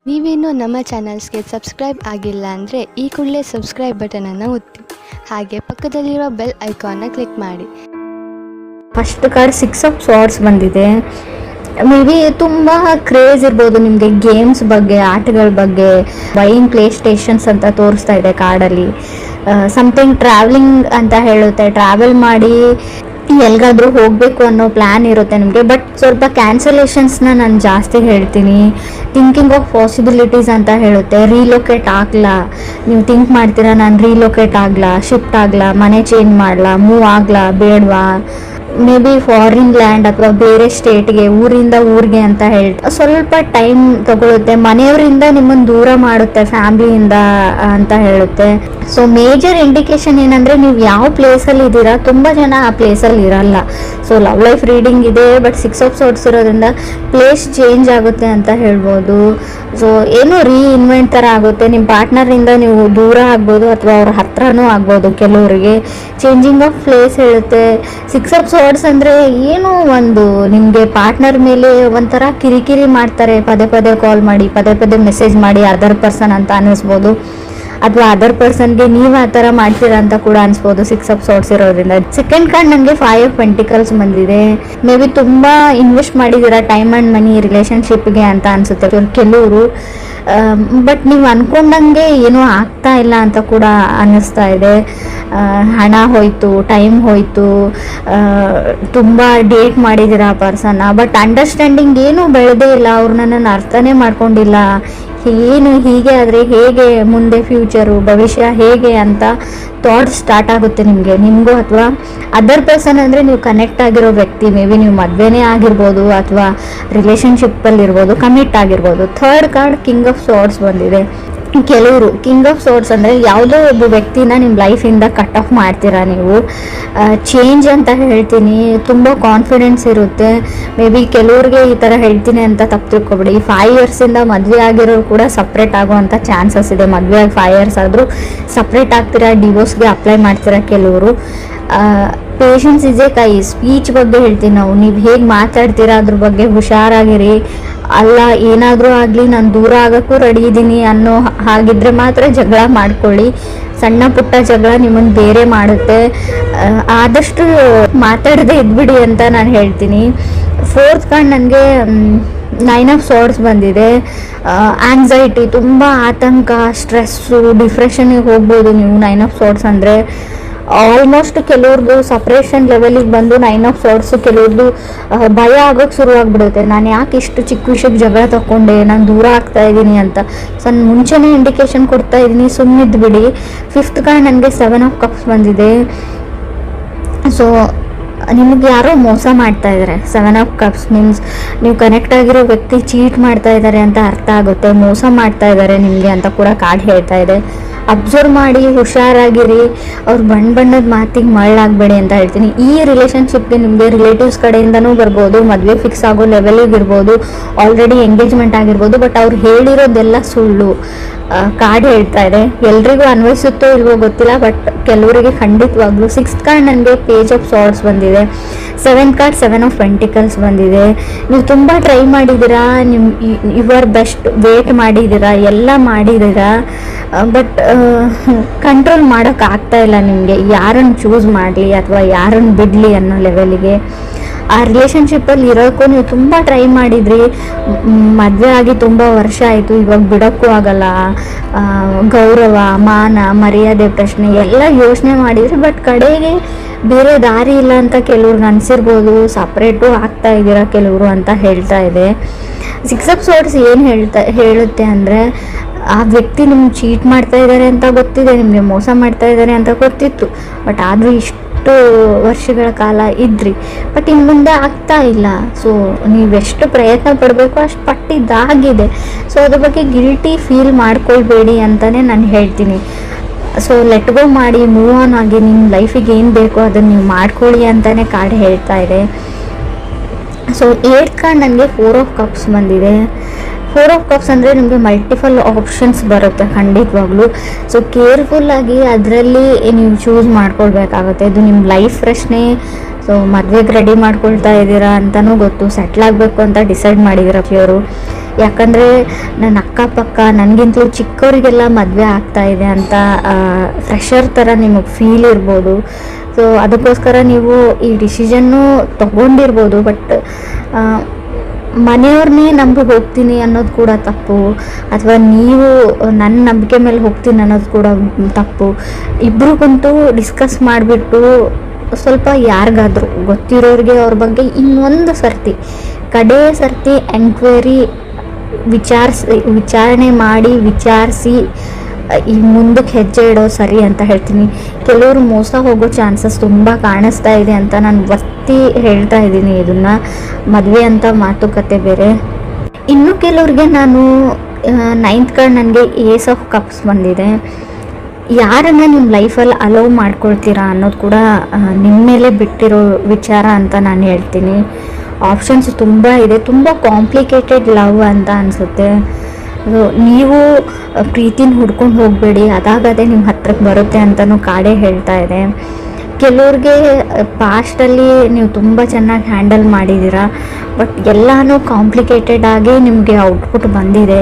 ನೀವೇನು ನಮ್ಮ ಚಾನಲ್ಸ್ಗೆ ಸಬ್ಸ್ಕ್ರೈಬ್ ಆಗಿಲ್ಲ ಅಂದರೆ ಈ ಕೂಡಲೇ ಸಬ್ಸ್ಕ್ರೈಬ್ ಬಟನನ್ನು ಒತ್ತಿ, ಹಾಗೆ ಪಕ್ಕದಲ್ಲಿರುವ ಬೆಲ್ ಐಕಾನ್ನ ಕ್ಲಿಕ್ ಮಾಡಿ. ಫಸ್ಟ್ ಕಾರ್ಡ್ 6 ಆಫ್ ಸ್ವಾರ್ಡ್ಸ್ ಬಂದಿದೆ. ಮೇ ಬಿ ತುಂಬ ಕ್ರೇಜ್ ಇರ್ಬೋದು ನಿಮಗೆ ಗೇಮ್ಸ್ ಬಗ್ಗೆ, ಆಟಗಳ ಬಗ್ಗೆ. ಬೈಯಿಂಗ್ ಪ್ಲೇ ಸ್ಟೇಷನ್ಸ್ ಅಂತ ತೋರಿಸ್ತಾ ಇದೆ ಕಾರ್ಡಲ್ಲಿ. ಸಮಥಿಂಗ್ ಟ್ರಾವೆಲಿಂಗ್ ಅಂತ ಹೇಳುತ್ತೆ, ಟ್ರಾವೆಲ್ ಮಾಡಿ ಎಲ್ಗಾದ್ರೂ ಹೋಗಬೇಕು ಅನ್ನೋ ಪ್ಲ್ಯಾನ್ ಇರುತ್ತೆ ನಿಮಗೆ. ಬಟ್ ಸ್ವಲ್ಪ ಕ್ಯಾನ್ಸಲೇಷನ್ಸ್ನ ನಾನು ಜಾಸ್ತಿ ಹೇಳ್ತೀನಿ. ಥಿಂಕಿಂಗ್ ಆಫ್ ಪಾಸಿಬಿಲಿಟೀಸ್ ಅಂತ ಹೇಳುತ್ತೆ. ರೀಲೊಕೇಟ್ ಆಗಲ್ಲ, ನೀವು ಥಿಂಕ್ ಮಾಡ್ತೀರಾ ನಾನು ರೀಲೊಕೇಟ್ ಆಗಲ್ಲ, ಶಿಫ್ಟ್ ಆಗಲ್ಲ, ಮನೆ ಚೇಂಜ್ ಮಾಡಲ್ಲ, ಮೂವ್ ಆಗಲ್ಲ, ಬೇಡವಾ, ಮೇ ಬಿ ಫಾರಿನ್ ಲ್ಯಾಂಡ್ ಅಥವಾ ಬೇರೆ ಸ್ಟೇಟ್ಗೆ, ಊರಿಂದ ಊರಿಗೆ ಅಂತ ಹೇಳ್ತಾ ಸ್ವಲ್ಪ ಟೈಮ್ ತಗೊಳುತ್ತೆ. ಮನೆಯವರಿಂದ ನಿಮ್ಮನ್ನು ದೂರ ಮಾಡುತ್ತೆ, ಫ್ಯಾಮ್ಲಿಯಿಂದ ಅಂತ ಹೇಳುತ್ತೆ. ಸೊ ಮೇಜರ್ ಇಂಡಿಕೇಶನ್ ಏನಂದರೆ ನೀವು ಯಾವ ಪ್ಲೇಸಲ್ಲಿ ಇದ್ದೀರಾ, ತುಂಬ ಜನ ಆ ಪ್ಲೇಸಲ್ಲಿ ಇರಲ್ಲ. ಸೊ ಲವ್ ಲೈಫ್ ರೀಡಿಂಗ್ ಇದೆ, ಬಟ್ 6 ಆಫ್ ಸ್ವಾರ್ಡ್ಸ್ ಇರೋದ್ರಿಂದ ಪ್ಲೇಸ್ ಚೇಂಜ್ ಆಗುತ್ತೆ ಅಂತ ಹೇಳ್ಬೋದು. ಸೊ ಏನೋ ರೀಇನ್ವೆಂಟ್ ಥರ ಆಗುತ್ತೆ. ನಿಮ್ಮ ಪಾರ್ಟ್ನರಿಂದ ನೀವು ದೂರ ಆಗ್ಬೋದು ಅಥವಾ ಅವ್ರ ಹತ್ರನೂ ಆಗ್ಬೋದು ಕೆಲವರಿಗೆ. ಚೇಂಜಿಂಗ್ ಆಫ್ ಪ್ಲೇಸ್ ಹೇಳುತ್ತೆ. 6 ಆಫ್ ಸ್ವಾರ್ಡ್ಸ್ ಅಂದರೆ ಏನೋ ಒಂದು ನಿಮಗೆ ಪಾರ್ಟ್ನರ್ ಮೇಲೆ ಒಂಥರ ಕಿರಿಕಿರಿ ಮಾಡ್ತಾರೆ, ಪದೇ ಪದೇ ಕಾಲ್ ಮಾಡಿ, ಪದೇ ಪದೇ ಮೆಸೇಜ್ ಮಾಡಿ, ಅದರ್ ಪರ್ಸನ್ ಅಂತ ಅನ್ನಿಸ್ಬೋದು. ಅಥವಾ ಅದರ್ ಪರ್ಸನ್ಗೆ ನೀವು ಆ ಥರ ಮಾಡ್ತೀರಾ ಅಂತ ಕೂಡ ಅನ್ಸ್ಬೋದು 6 ಆಫ್ ಸ್ವಾರ್ಡ್ಸ್ ಇರೋದ್ರಿಂದ. ಸೆಕೆಂಡ್ ಕಾರ್ಡ್ ನನಗೆ 5 ಆಫ್ ಪೆಂಟಿಕಲ್ಸ್ ಬಂದಿದೆ. ಮೇ ಬಿ ತುಂಬ ಇನ್ವೆಸ್ಟ್ ಮಾಡಿದ್ದೀರಾ ಟೈಮ್ ಆ್ಯಂಡ್ ಮನಿ ರಿಲೇಷನ್ಶಿಪ್ಗೆ ಅಂತ ಅನಿಸುತ್ತೆ ಕೆಲವರು. ಬಟ್ ನೀವು ಅಂದ್ಕೊಂಡಂಗೆ ಏನೂ ಆಗ್ತಾ ಇಲ್ಲ ಅಂತ ಕೂಡ ಅನ್ನಿಸ್ತಾ ಇದೆ. ಹಣ ಹೋಯಿತು, ಟೈಮ್ ಹೋಯಿತು, ತುಂಬ ಡೇಟ್ ಮಾಡಿದ್ದೀರಾ ಆ ಪರ್ಸನ್ನ. ಬಟ್ ಅಂಡರ್ಸ್ಟ್ಯಾಂಡಿಂಗ್ ಏನೂ ಬೆಳೆದೇ ಇಲ್ಲ, ಅವ್ರು ನನ್ನನ್ನು ಅರ್ಥನೇ ಮಾಡ್ಕೊಂಡಿಲ್ಲ. ಏನು ಹೀಗೆ ಆದರೆ ಹೇಗೆ ಮುಂದೆ ಫ್ಯೂಚರು, ಭವಿಷ್ಯ ಹೇಗೆ ಅಂತ ಥಾಟ್ಸ್ ಸ್ಟಾರ್ಟ್ ಆಗುತ್ತೆ ನಿಮಗೂ ಅಥವಾ ಅದರ್ ಪರ್ಸನ್ ಅಂದರೆ ನೀವು ಕನೆಕ್ಟ್ ಆಗಿರೋ ವ್ಯಕ್ತಿ. ಮೇ ಬಿ ನೀವು ಮದುವೆನೇ ಆಗಿರ್ಬೋದು ಅಥವಾ ರಿಲೇಷನ್ಶಿಪ್ಪಲ್ಲಿರ್ಬೋದು, ಕಮಿಟ್ ಆಗಿರ್ಬೋದು. ಥರ್ಡ್ ಕಾರ್ಡ್ ಕಿಂಗ್ ಆಫ್ ಸ್ವಾರ್ಡ್ಸ್ ಬಂದಿದೆ. ಕೆಲವರು ಕಿಂಗ್ ಆಫ್ ಸ್ವಾರ್ಡ್ಸ್ ಅಂದರೆ ಯಾವುದೋ ಒಬ್ಬ ವ್ಯಕ್ತಿನ ನಿಮ್ಮ ಲೈಫಿಂದ ಕಟ್ ಆಫ್ ಮಾಡ್ತೀರಾ ನೀವು. ಚೇಂಜ್ ಅಂತ ಹೇಳ್ತೀನಿ. ತುಂಬ ಕಾನ್ಫಿಡೆನ್ಸ್ ಇರುತ್ತೆ. ಮೇ ಬಿ ಕೆಲವ್ರಿಗೆ ಈ ಥರ ಹೇಳ್ತೀನಿ ಅಂತ ತಪ್ಪು ತಿಳ್ಕೊಬೇಡಿ. 5 ಇಯರ್ಸಿಂದ ಮದುವೆ ಆಗಿರೋರು ಕೂಡ ಸಪ್ರೇಟ್ ಆಗುವಂಥ ಚಾನ್ಸಸ್ ಇದೆ. ಮದುವೆ ಆಗಿ 5 ಇಯರ್ಸ್ ಆದರೂ ಸಪ್ರೇಟ್ ಆಗ್ತೀರಾ, ಡಿವೋರ್ಸ್ಗೆ ಅಪ್ಲೈ ಮಾಡ್ತೀರಾ ಕೆಲವರು. ಪೇಷನ್ಸ್ ಇಸ್ ಎ ಕೈ. ಸ್ಪೀಚ್ ಬಗ್ಗೆ ಹೇಳ್ತೀನಿ ನಾವು. ನೀವು ಹೇಗೆ ಮಾತಾಡ್ತೀರಾ ಅದ್ರ ಬಗ್ಗೆ ಹುಷಾರಾಗಿರಿ. ಅಲ್ಲ ಏನಾದರೂ ಆಗಲಿ ನಾನು ದೂರ ಆಗೋಕ್ಕೂ ರೆಡಿ ಇದ್ದೀನಿ ಅನ್ನೋ ಹಾಗಿದ್ರೆ ಮಾತ್ರ ಜಗಳ ಮಾಡ್ಕೊಳ್ಳಿ. ಸಣ್ಣ ಪುಟ್ಟ ಜಗಳ ನಿಮ್ಮನ್ನು ಬೇರೆ ಮಾಡುತ್ತೆ. ಆದಷ್ಟು ಮಾತಾಡದೆ ಇದ್ಬಿಡಿ ಅಂತ ನಾನು ಹೇಳ್ತೀನಿ. ಫೋರ್ತ್ ಕಾರ್ಡ್ ನನಗೆ 9 ಆಫ್ ಸ್ವಾರ್ಡ್ಸ್ ಬಂದಿದೆ. ಆಂಗ್ಸೈಟಿ, ತುಂಬ ಆತಂಕ, ಸ್ಟ್ರೆಸ್ಸು, ಡಿಪ್ರೆಷನ್ಗೆ ಹೋಗ್ಬೋದು ನೀವು 9 ಆಫ್ ಸ್ವಾರ್ಡ್ಸ್ ಅಂದರೆ. ಆಲ್ಮೋಸ್ಟ್ ಕೆಲವ್ರದ್ದು ಸಪ್ರೇಷನ್ ಲೆವೆಲಿಗೆ ಬಂದು 9 ಆಫ್ ಸ್ವಾರ್ಡ್ಸು ಕೆಲವ್ರದ್ದು ಭಯ ಆಗೋಕ್ಕೆ ಶುರುವಾಗ್ಬಿಡುತ್ತೆ. ನಾನು ಯಾಕೆ ಇಷ್ಟು ಚಿಕ್ಕ ವಿಷಯಕ್ಕೆ ಜಗಳ ತಗೊಂಡೆ, ನಾನು ದೂರ ಆಗ್ತಾ ಇದ್ದೀನಿ ಅಂತ. ಸೊ ನಾನು ಮುಂಚೆನೇ ಇಂಡಿಕೇಶನ್ ಕೊಡ್ತಾ ಇದ್ದೀನಿ, ಸುಮ್ಮನಿದ್ದು ಬಿಡಿ. ಫಿಫ್ತ್ ಕಾರ್ಡ್ ನನಗೆ 7 ಆಫ್ ಕಪ್ಸ್ ಬಂದಿದೆ. ಸೊ ನಿಮಗೆ ಯಾರೋ ಮೋಸ ಮಾಡ್ತಾ ಇದ್ದಾರೆ. 7 ಆಫ್ ಕಪ್ಸ್ ಮೀನ್ಸ್ ನೀವು ಕನೆಕ್ಟ್ ಆಗಿರೋ ವ್ಯಕ್ತಿ ಚೀಟ್ ಮಾಡ್ತಾ ಇದ್ದಾರೆ ಅಂತ ಅರ್ಥ ಆಗುತ್ತೆ. ಮೋಸ ಮಾಡ್ತಾ ಇದ್ದಾರೆ ನಿಮಗೆ ಅಂತ ಕೂಡ ಕಾರ್ಡ್ ಹೇಳ್ತಾ ಇದೆ. ಅಬ್ಸರ್ವ್ ಮಾಡಿ, ಹುಷಾರಾಗಿರಿ. ಅವ್ರು ಬಣ್ಣದ ಮಾತಿಗೆ ಮಳ್ಳಾಗಬೇಡಿ ಅಂತ ಹೇಳ್ತೀನಿ. ಈ ರಿಲೇಷನ್ಶಿಪ್ಗೆ ನಿಮಗೆ ರಿಲೇಟಿವ್ಸ್ ಕಡೆಯಿಂದನೂ ಬರ್ಬೋದು, ಮದುವೆ ಫಿಕ್ಸ್ ಆಗೋ ಲೆವೆಲಿಗೆ ಇರ್ಬೋದು, ಆಲ್ರೆಡಿ ಎಂಗೇಜ್ಮೆಂಟ್ ಆಗಿರ್ಬೋದು. ಬಟ್ ಅವ್ರು ಹೇಳಿರೋದೆಲ್ಲ ಸುಳ್ಳು ಕಾರ್ಡ್ ಹೇಳ್ತಾ ಇದೆ. ಎಲ್ರಿಗೂ ಅನ್ವಯಿಸುತ್ತೋ ಇಲ್ವೋ ಗೊತ್ತಿಲ್ಲ, ಬಟ್ ಕೆಲವರಿಗೆ ಖಂಡಿತವಾಗ್ಲೂ. 6th ಕಾರ್ಡ್ ನನಗೆ ಪೇಜ್ ಆಫ್ ಸ್ವಾರ್ಡ್ಸ್ ಬಂದಿದೆ. 7th ಕಾರ್ಡ್ 7 ಆಫ್ ಪೆಂಟಿಕಲ್ಸ್ ಬಂದಿದೆ. ನೀವು ತುಂಬ ಟ್ರೈ ಮಾಡಿದ್ದೀರಾ, ಯುವರ್ ಬೆಸ್ಟ್ ವೇಟ್ ಮಾಡಿದ್ದೀರಾ, ಎಲ್ಲ ಮಾಡಿದ್ದೀರಾ. ಬಟ್ ಕಂಟ್ರೋಲ್ ಮಾಡೋಕ್ಕೆ ಆಗ್ತಾ ಇಲ್ಲ ನಿಮಗೆ. ಯಾರನ್ನು ಚೂಸ್ ಮಾಡಲಿ ಅಥವಾ ಯಾರನ್ನು ಬಿಡಲಿ ಅನ್ನೋ ಲೆವೆಲಿಗೆ. ಆ ರಿಲೇಷನ್ಶಿಪ್ಪಲ್ಲಿ ಇರೋಕ್ಕೂ ನೀವು ತುಂಬ ಟ್ರೈ ಮಾಡಿದ್ರಿ. ಮದುವೆ ಆಗಿ ತುಂಬ ವರ್ಷ ಆಯಿತು, ಇವಾಗ ಬಿಡೋಕ್ಕೂ ಆಗಲ್ಲ. ಗೌರವ, ಮಾನ, ಮರ್ಯಾದೆ ಪ್ರಶ್ನೆ ಎಲ್ಲ ಯೋಚನೆ ಮಾಡಿದ್ರಿ. ಬಟ್ ಕಡೆಗೆ ಬೇರೆ ದಾರಿ ಇಲ್ಲ ಅಂತ ಕೆಲವ್ರಿಗೆ ಅನಿಸಿರ್ಬೋದು. ಸಪ್ರೇಟು ಆಗ್ತಾ ಇದ್ದೀರಾ ಕೆಲವರು ಅಂತ ಹೇಳ್ತಾ ಇದೆ. 6 ಆಫ್ ಸ್ವಾರ್ಡ್ಸ್ ಏನು ಹೇಳುತ್ತೆ ಅಂದರೆ, ಆ ವ್ಯಕ್ತಿ ನಿಮ್ಗೆ ಚೀಟ್ ಮಾಡ್ತಾ ಇದ್ದಾರೆ ಅಂತ ಗೊತ್ತಿದೆ, ನಿಮಗೆ ಮೋಸ ಮಾಡ್ತಾ ಇದ್ದಾರೆ ಅಂತ ಗೊತ್ತಿತ್ತು. ಬಟ್ ಆದರೂ ಇಷ್ಟು ವರ್ಷಗಳ ಕಾಲ ಇದ್ರಿ, ಬಟ್ ಇನ್ನು ಮುಂದೆ ಆಗ್ತಾ ಇಲ್ಲ. ಸೊ ನೀವೆಷ್ಟು ಪ್ರಯತ್ನ ಪಡಬೇಕು ಅಷ್ಟು ಪಟ್ಟಿದ್ದಾಗಿದೆ. ಸೊ ಅದ್ರ ಬಗ್ಗೆ ಗಿಲ್ಟಿ ಫೀಲ್ ಮಾಡ್ಕೊಳ್ಬೇಡಿ ಅಂತಲೇ ನಾನು ಹೇಳ್ತೀನಿ. ಸೊ ಲೆಟ್ ಗೋ ಮಾಡಿ, ಮೂವ್ ಆನ್ ಆಗಿ, ನಿಮ್ಮ ಲೈಫಿಗೆ ಏನು ಬೇಕೋ ಅದನ್ನು ನೀವು ಮಾಡ್ಕೊಳ್ಳಿ ಅಂತಲೇ ಕಾರ್ಡ್ ಹೇಳ್ತಾ ಇದೆ. ಸೊ 8th ಕಾರ್ಡ್ ನನಗೆ 4 ಆಫ್ ಕಪ್ಸ್ ಬಂದಿದೆ. 4 ಆಫ್ ಕಪ್ಸ್ ಅಂದರೆ ನಿಮಗೆ ಮಲ್ಟಿಪಲ್ ಆಪ್ಷನ್ಸ್ ಬರುತ್ತೆ ಖಂಡಿತವಾಗ್ಲೂ. ಸೊ ಕೇರ್ಫುಲ್ಲಾಗಿ ಅದರಲ್ಲಿ ನೀವು ಚೂಸ್ ಮಾಡ್ಕೊಳ್ಬೇಕಾಗುತ್ತೆ. ಇದು ನಿಮ್ಮ ಲೈಫ್ ಪ್ರಶ್ನೆ. ಸೊ ಮದುವೆಗೆ ರೆಡಿ ಮಾಡ್ಕೊಳ್ತಾ ಇದ್ದೀರಾ ಅಂತಲೂ ಗೊತ್ತು, ಸೆಟ್ಲ್ ಆಗಬೇಕು ಅಂತ ಡಿಸೈಡ್ ಮಾಡಿದ್ದೀರಾ ಕೆಲವರು. ಯಾಕಂದರೆ ನನ್ನ ಅಕ್ಕಪಕ್ಕ ನನಗಿಂತಲೂ ಚಿಕ್ಕವರಿಗೆಲ್ಲ ಮದುವೆ ಆಗ್ತಾ ಇದೆ ಅಂತ ಫ್ರೆಶರ್ ಥರ ನಿಮಗೆ ಫೀಲ್ ಇರ್ಬೋದು. ಸೊ ಅದಕ್ಕೋಸ್ಕರ ನೀವು ಈ ಡಿಸಿಷನ್ನು ತೊಗೊಂಡಿರ್ಬೋದು. ಬಟ್ ಮನೆಯವ್ರನ್ನೇ ನಂಬಿ ಹೋಗ್ತೀನಿ ಅನ್ನೋದು ಕೂಡ ತಪ್ಪು, ಅಥವಾ ನೀವು ನನ್ನ ನಂಬಿಕೆ ಮೇಲೆ ಹೋಗ್ತೀನಿ ಅನ್ನೋದು ಕೂಡ ತಪ್ಪು. ಇಬ್ರಿಗಂತೂ ಡಿಸ್ಕಸ್ ಮಾಡಿಬಿಟ್ಟು ಸ್ವಲ್ಪ ಯಾರಿಗಾದ್ರೂ ಗೊತ್ತಿರೋರಿಗೆ ಅವ್ರ ಬಗ್ಗೆ ಇನ್ನೊಂದು ಸರ್ತಿ ಕಡೇ ಸರ್ತಿ ಎಂಕ್ವೈರಿ ವಿಚಾರಣೆ ಮಾಡಿ ವಿಚಾರಿಸಿ ಈ ಮುಂದಕ್ಕೆ ಹೆಜ್ಜೆ ಇಡೋ ಸರಿ ಅಂತ ಹೇಳ್ತೀನಿ. ಕೆಲವರು ಮೋಸ ಹೋಗೋ ಚಾನ್ಸಸ್ ತುಂಬ ಕಾಣಿಸ್ತಾ ಇದೆ ಅಂತ ನಾನು ಒತ್ತಿ ಹೇಳ್ತಾ ಇದ್ದೀನಿ. ಇದನ್ನು ಮದುವೆ ಅಂತ ಮಾತುಕತೆ ಬೇರೆ. ಇನ್ನು ಕೆಲವ್ರಿಗೆ ನಾನು 9th ಕಾರ್ಡ್ ನನಗೆ ಏಸ್ ಆಫ್ ಕಪ್ಸ್ ಬಂದಿದೆ. ಯಾರನ್ನು ನಿಮ್ಮ ಲೈಫಲ್ಲಿ ಅಲೋ ಮಾಡ್ಕೊಳ್ತೀರಾ ಅನ್ನೋದು ಕೂಡ ನಿಮ್ಮ ಮೇಲೆ ಬಿಟ್ಟಿರೋ ವಿಚಾರ ಅಂತ ನಾನು ಹೇಳ್ತೀನಿ. ಆಪ್ಷನ್ಸ್ ತುಂಬ ಇದೆ, ತುಂಬ ಕಾಂಪ್ಲಿಕೇಟೆಡ್ ಲವ್ ಅಂತ ಅನಿಸುತ್ತೆ. ನೀವು ಪ್ರೀತಿನ ಹುಡ್ಕೊಂಡು ಹೋಗಬೇಡಿ, ಅದಾಗದೇ ನಿಮ್ಮ ಹತ್ರಕ್ಕೆ ಬರುತ್ತೆ ಅಂತಲೂ ಕಾಡೇ ಹೇಳ್ತಾ ಇದೆ. ಕೆಲವ್ರಿಗೆ ಪಾಸ್ಟಲ್ಲಿ ನೀವು ತುಂಬ ಚೆನ್ನಾಗಿ ಹ್ಯಾಂಡಲ್ ಮಾಡಿದ್ದೀರಾ, ಬಟ್ ಎಲ್ಲನೂ ಕಾಂಪ್ಲಿಕೇಟೆಡ್ ಆಗಿ ನಿಮಗೆ ಔಟ್ಪುಟ್ ಬಂದಿದೆ,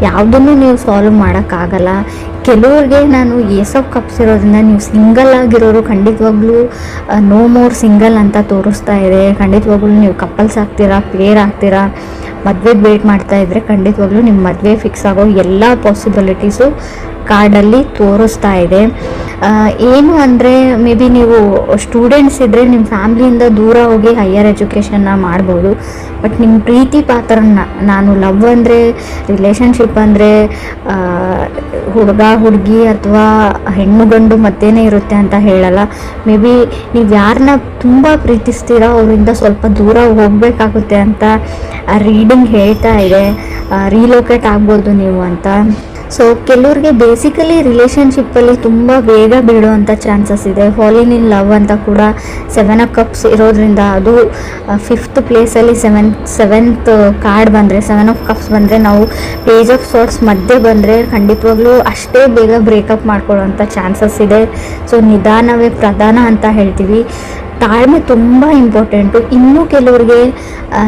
ಯಾವುದನ್ನು ನೀವು ಸಾಲ್ವ್ ಮಾಡೋಕ್ಕಾಗಲ್ಲ. ಕೆಲವ್ರಿಗೆ ನಾನು ಏಸ್ ಆಫ್ ಕಪ್ಸ್ ಇರೋದ್ರಿಂದ ನೀವು ಸಿಂಗಲ್ ಆಗಿರೋರು ಖಂಡಿತವಾಗ್ಲೂ ನೋ ಮೋರ್ ಸಿಂಗಲ್ ಅಂತ ತೋರಿಸ್ತಾ ಇದೆ. ಖಂಡಿತವಾಗ್ಲೂ ನೀವು ಕಪಲ್ಸ್ ಆಗ್ತೀರಾ, ಪೇರ್ ಆಗ್ತೀರಾ. ಮದುವೆಗೆ ವೇಟ್ ಮಾಡ್ತಾ ಇದ್ದರೆ ಖಂಡಿತವಾಗ್ಲೂ ನಿಮ್ಮ ಮದುವೆ ಫಿಕ್ಸ್ ಆಗೋ ಎಲ್ಲ ಪಾಸಿಬಿಲಿಟೀಸು ಕಾರ್ಡಲ್ಲಿ ತೋರಿಸ್ತಾ ಇದೆ. ಏನು ಅಂದರೆ ಮೇ ಬಿ ನೀವು ಸ್ಟೂಡೆಂಟ್ಸ್ ಇದ್ದರೆ ನಿಮ್ಮ ಫ್ಯಾಮ್ಲಿಯಿಂದ ದೂರ ಹೋಗಿ ಹೈಯರ್ ಎಜುಕೇಷನ್ನ ಮಾಡ್ಬೋದು. ಬಟ್ ನಿಮ್ಮ ಪ್ರೀತಿ ಪಾತ್ರನ, ನಾನು ಲವ್ ಅಂದರೆ ರಿಲೇಷನ್ಶಿಪ್ ಅಂದರೆ ಹುಡುಗ ಹುಡುಗಿ ಅಥವಾ ಹೆಣ್ಣು ಗಂಡು ಮತ್ತೇನೇ ಇರುತ್ತೆ ಅಂತ ಹೇಳಲ್ಲ. ಮೇ ಬಿ ನೀವು ಯಾರನ್ನ ತುಂಬ ಪ್ರೀತಿಸ್ತೀರೋ ಅವರಿಂದ ಸ್ವಲ್ಪ ದೂರ ಹೋಗಬೇಕಾಗುತ್ತೆ ಅಂತ ರೀಡಿಂಗ್ ಹೇಳ್ತಾ ಇದೆ. ರೀಲೋಕೇಟ್ ಆಗ್ಬೋದು ನೀವು ಅಂತ. ಸೊ ಕೆಲವ್ರಿಗೆ ಬೇಸಿಕಲಿ ರಿಲೇಷನ್ಶಿಪ್ಪಲ್ಲಿ ತುಂಬ ಬೇಗ ಬೀಳುವಂಥ ಚಾನ್ಸಸ್ ಇದೆ. ಫಾಲಿನ್ ಇನ್ ಲವ್ ಅಂತ ಕೂಡ 7 ಆಫ್ ಕಪ್ಸ್ ಇರೋದ್ರಿಂದ, ಅದು 5th ಪ್ಲೇಸಲ್ಲಿ ಸೆವೆಂತ್ ಕಾರ್ಡ್ ಬಂದರೆ, 7 ಆಫ್ ಕಪ್ಸ್ ಬಂದರೆ, ನಾವು ಪೇಜ್ ಆಫ್ ಸಾರ್ಟ್ಸ್ ಮಧ್ಯೆ ಬಂದರೆ ಖಂಡಿತವಾಗ್ಲೂ ಅಷ್ಟೇ ಬೇಗ ಬ್ರೇಕಪ್ ಮಾಡ್ಕೊಳ್ಳೋವಂಥ ಚಾನ್ಸಸ್ ಇದೆ. ಸೊ ನಿಧಾನವೇ ಪ್ರಧಾನ ಅಂತ ಹೇಳ್ತೀವಿ. ತಾಳ್ಮೆ ತುಂಬ ಇಂಪಾರ್ಟೆಂಟು. ಇನ್ನೂ ಕೆಲವ್ರಿಗೆ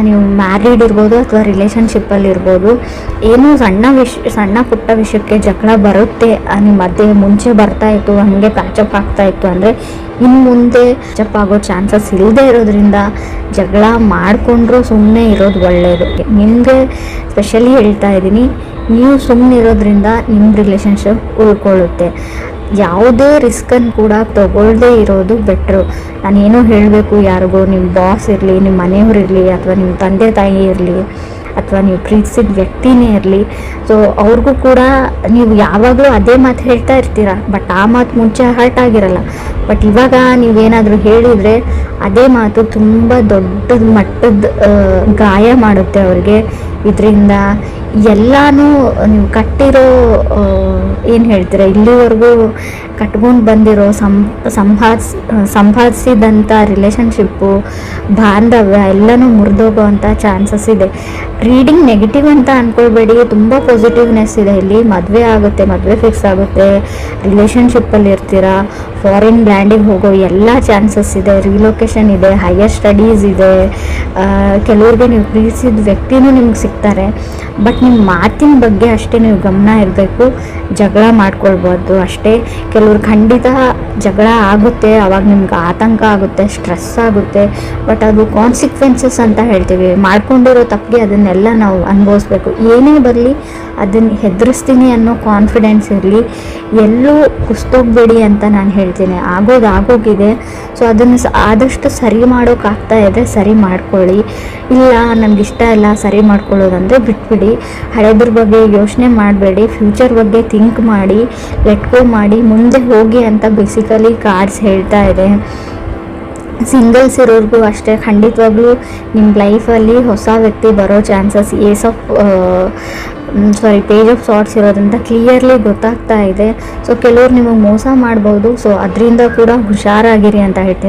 ನೀವು ಮ್ಯಾರಿಡ್ ಇರ್ಬೋದು ಅಥವಾ ರಿಲೇಷನ್ಶಿಪ್ಪಲ್ಲಿ ಇರ್ಬೋದು, ಏನೋ ಸಣ್ಣ ಪುಟ್ಟ ವಿಷಯಕ್ಕೆ ಜಗಳ ಬರುತ್ತೆ ನಿಮ್ಮ ಮಧ್ಯೆ, ಮುಂಚೆ ಬರ್ತಾಯಿತ್ತು ಹಾಗೆ ಪ್ಯಾಚಪ್ ಆಗ್ತಾಯಿತ್ತು ಅಂದರೆ ಇನ್ನು ಮುಂದೆ ಪ್ಯಾಚಪ್ ಆಗೋ ಚಾನ್ಸಸ್ ಇಲ್ಲದೆ ಇರೋದ್ರಿಂದ ಜಗಳ ಮಾಡಿಕೊಂಡ್ರೂ ಸುಮ್ಮನೆ ಇರೋದು ಒಳ್ಳೆಯದು. ನಿಮಗೆ ಸ್ಪೆಷಲಿ ಹೇಳ್ತಾ ಇದ್ದೀನಿ, ನೀವು ಸುಮ್ಮನೆ ಇರೋದ್ರಿಂದ ನಿಮ್ಮ ರಿಲೇಷನ್ಶಿಪ್ ಉಳ್ಕೊಳ್ಳುತ್ತೆ. ಯಾವುದೇ ರಿಸ್ಕನ್ನು ಕೂಡ ತಗೊಳ್ಳದೇ ಇರೋದು ಬೆಟ್ರು. ನಾನೇನೋ ಹೇಳಬೇಕು ಯಾರಿಗೂ, ನಿಮ್ಮ ಬಾಸ್ ಇರಲಿ, ನಿಮ್ಮ ಮನೆಯವ್ರು ಅಥವಾ ನಿಮ್ಮ ತಂದೆ ತಾಯಿ ಇರಲಿ, ಅಥವಾ ನೀವು ಪ್ರೀತಿಸಿದ ವ್ಯಕ್ತಿನೇ ಇರಲಿ, ಸೊ ಅವ್ರಿಗೂ ಕೂಡ ನೀವು ಯಾವಾಗಲೂ ಅದೇ ಮಾತು ಹೇಳ್ತಾ ಇರ್ತೀರ. ಬಟ್ ಆ ಮಾತು ಮುಂಚೆ ಹರ್ಟ್ ಆಗಿರಲ್ಲ. ಬಟ್ ಇವಾಗ ನೀವೇನಾದರೂ ಹೇಳಿದರೆ ಅದೇ ಮಾತು ತುಂಬ ದೊಡ್ಡ ಮಟ್ಟದ ಗಾಯ ಮಾಡುತ್ತೆ ಅವ್ರಿಗೆ. ಇದರಿಂದ ಎಲ್ಲನೂ ನೀವು ಕಟ್ಟಿರೋ ಏನು ಹೇಳ್ತೀರ, ಇಲ್ಲಿವರೆಗೂ ಕಟ್ಕೊಂಡು ಬಂದಿರೋ ಸಂಪಾದಿಸಿದಂಥ ರಿಲೇಷನ್ಶಿಪ್ಪು, ಬಾಂಧವ್ಯ ಎಲ್ಲನೂ ಮುರಿದೋಗೋವಂಥ ಚಾನ್ಸಸ್ ಇದೆ. ರೀಡಿಂಗ್ ನೆಗೆಟಿವ್ ಅಂತ ಅಂದ್ಕೊಳ್ಬೇಡಿ, ತುಂಬ ಪಾಸಿಟಿವ್ನೆಸ್ ಇದೆ ಇಲ್ಲಿ. ಮದುವೆ ಆಗುತ್ತೆ, ಮದುವೆ ಫಿಕ್ಸ್ ಆಗುತ್ತೆ, ರಿಲೇಷನ್ಶಿಪ್ಪಲ್ಲಿ ಇರ್ತೀರಾ, ಫಾರಿನ್ ಲ್ಯಾಂಡಿಗೆ ಹೋಗೋ ಎಲ್ಲ ಚಾನ್ಸಸ್ ಇದೆ, ರಿಲೊಕೇಶನ್ ಇದೆ, ಹೈಯರ್ ಸ್ಟಡೀಸ್ ಇದೆ. ಕೆಲವ್ರಿಗೆ ನೀವು ಪ್ರೀತಿಸಿದ ವ್ಯಕ್ತಿನೂ ನಿಮ್ಗೆ ಸಿಗ್ತಾರೆ. ಬಟ್ ನಿಮ್ಮ ಮಾತಿನ ಬಗ್ಗೆ ಅಷ್ಟೇ ನೀವು ಗಮನ ಇರಬೇಕು, ಜಗಳ ಮಾಡ್ಕೊಳ್ಬೋದು ಅಷ್ಟೇ. ಕೆಲವ್ರು ಖಂಡಿತ ಜಗಳ ಆಗುತ್ತೆ, ಅವಾಗ ನಿಮ್ಗೆ ಆತಂಕ ಆಗುತ್ತೆ, ಸ್ಟ್ರೆಸ್ ಆಗುತ್ತೆ. ಬಟ್ ಅದು ಕಾನ್ಸಿಕ್ವೆನ್ಸಸ್ ಅಂತ ಹೇಳ್ತೀವಿ. ಮಾಡ್ಕೊಂಡಿರೋ ತಪ್ಪಿಗೆ ಅದನ್ನೆಲ್ಲ ನಾವು ಅನುಭವಿಸ್ಬೇಕು. ಏನೇ ಬರಲಿ ಅದನ್ನು ಹೆದರಿಸ್ತೀನಿ ಅನ್ನೋ ಕಾನ್ಫಿಡೆನ್ಸ್ ಇರಲಿ. ಎಲ್ಲೂ ಕುಸ್ತೋಗ್ಬೇಡಿ ಅಂತ ನಾನು ಹೇಳ್ತೀನಿ. ಆಗೋಗಿದೆ. ಸೊ ಅದನ್ನು ಆದಷ್ಟು ಸರಿ ಮಾಡೋಕ್ಕಾಗ್ತಾ ಇದೆ, ಸರಿ ಮಾಡ್ಕೊಳ್ಳಿ. ಇಲ್ಲ ನನಗಿಷ್ಟ ಇಲ್ಲ ಸರಿ ಮಾಡ್ಕೊಳ್ಳೋದಂದರೆ ಬಿಟ್ಬಿಡಿ. ಹಳೆದ್ರ ಬಗ್ಗೆ ಯೋಚನೆ ಮಾಡಬೇಡಿ, ಫ್ಯೂಚರ್ ಬಗ್ಗೆ ಥಿಂಕ್ ಮಾಡಿ, ಲೆಟ್ ಗೋ ಮಾಡಿ, ಮುಂದೆ ಹೋಗಿ ಅಂತ ಬೇಸಿಕಲಿ ಕಾರ್ಡ್ಸ್ ಹೇಳ್ತಾ ಇದೆ. ಸಿಂಗಲ್ಸ್ ಇರೋರಿಗೂ ಅಷ್ಟೇ, ಖಂಡಿತವಾಗ್ಲೂ ನಿಮ್ಮ ಲೈಫಲ್ಲಿ ಹೊಸ ವ್ಯಕ್ತಿ ಬರೋ ಚಾನ್ಸಸ್ ಪೇಜ್ ಆಫ್ ಸಾರ್ಟ್ಸ್ ಇರೋದ್ರಿಂದ ಕ್ಲಿಯರ್ಲಿ ಗೊತ್ತಾಗ್ತಾ ಇದೆ. ಸೊ ಕೆಲವ್ರು ನಿಮಗೆ ಮೋಸ ಮಾಡ್ಬೋದು. ಸೊ ಅದರಿಂದ ಕೂಡ ಹುಷಾರಾಗಿರಿ ಅಂತ ಹೇಳ್ತೀನಿ.